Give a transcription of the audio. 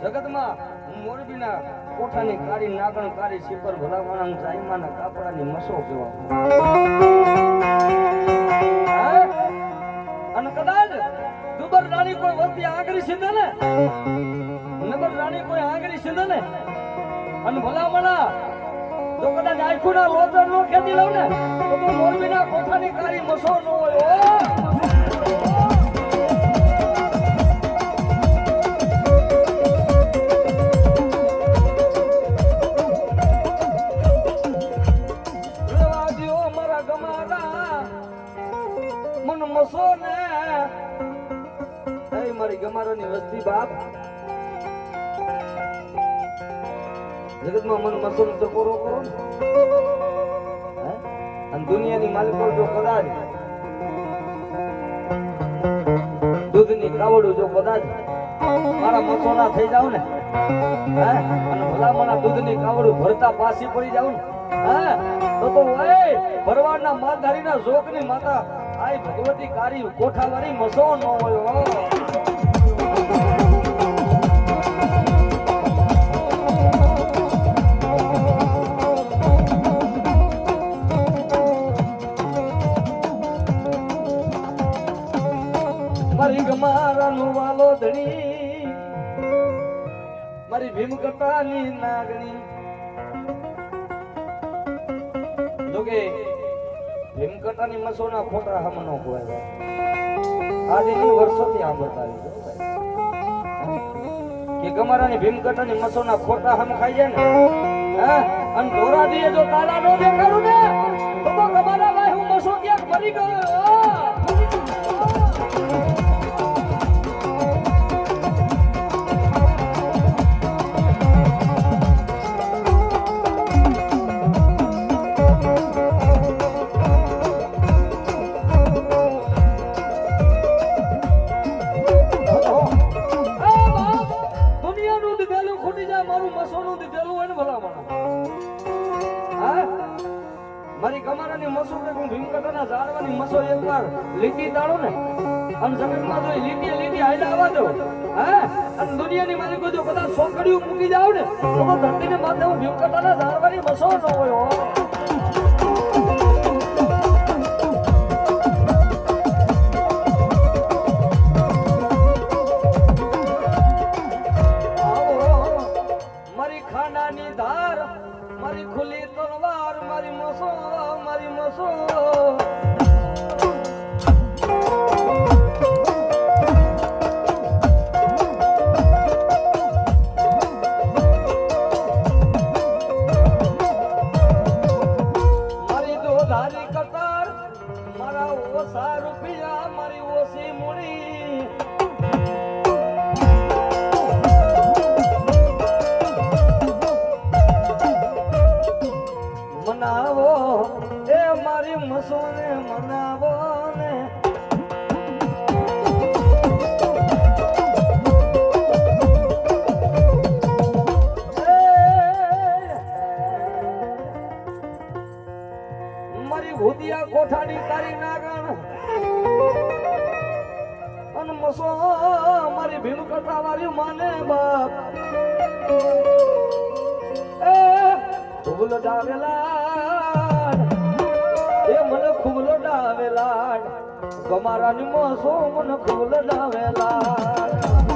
જગતમાં મોરબીના કોઠાની કાળી નાગણ કાળી શીપર ભલાવાળા જાઈમાના કાપડાની મસો કેવા અને કદાચ દુબર રાણી કોઈ વસ્તી આંગળી સીધે ને નબર રાણી કોઈ આંગળી સીધે ને અને ભલામણા તો કદાચ આખુના લોચર નો ખેતી લઉં ને તો મોરબીના કોઠાની કાળી મસો ન હોય મસો ને મારી ગમારાની વસ્તી બાપ જગતમાં મન મસો નો ચકોરો કરો ને અને દુનિયાની માલિકો જો કદાચ દૂધની કાવડું જો કદાચ મારા મસો ના થઈ જાવ ને અને ભલામણા દૂધની કાવડું ભરતા પાછી પડી જાવ ને તો ભરવાડના માલધારીના જોકની માતા આય ભગવતી કારી કોઠાવાળી મસો ન હોય મારી ગમારાનું વાલો ધણી મારી ભીમકટાની નાગણી જોકે ભીમકટાની મસોના ખોટા હમ નો ખોવાય આજની વર્ષોથી સાંભળતા કે ગમારાની ભીમકટાની મસોના ખોટા હમ ખાઈ જાય ને અને દોરા દીએ જો તારા નો દેખાડું ને તો ગમારા ભાઈ હું મસો ક્યાંક મરી ગયો મારી કમારાની મસો કે હું ભીમકટાના ઝાડવાની મસો એકવાર લીટી દાડો ને અને જમીનમાં જો લીટી હાઈલા આવવા દો અને દુનિયાની મારી કોઈ જો કદાચ સોકડીઓ મૂકી જાવ ને તો ધરતીને માથે હું ભીમકટાના ઝાડવાની મસો ન હોય મારી ખાનાની ધાર મારી ખુલ્લી તલવાર મારી મસો મારી દો ધારી કતાર મારા ઓછા રૂપિયા મારી ઓછી મૂડી મનાવો એ મારી મસોને મનાવો ને મારી ભૂતિયા કોઠાની તારી નાગણ અને મસો મારી ભીમકટા વાળી માને બાપ ખૂબ લડાવેલા એ મને ખૂબ લડાવેલા ગમારાની મસો મને ખૂબ લડાવેલા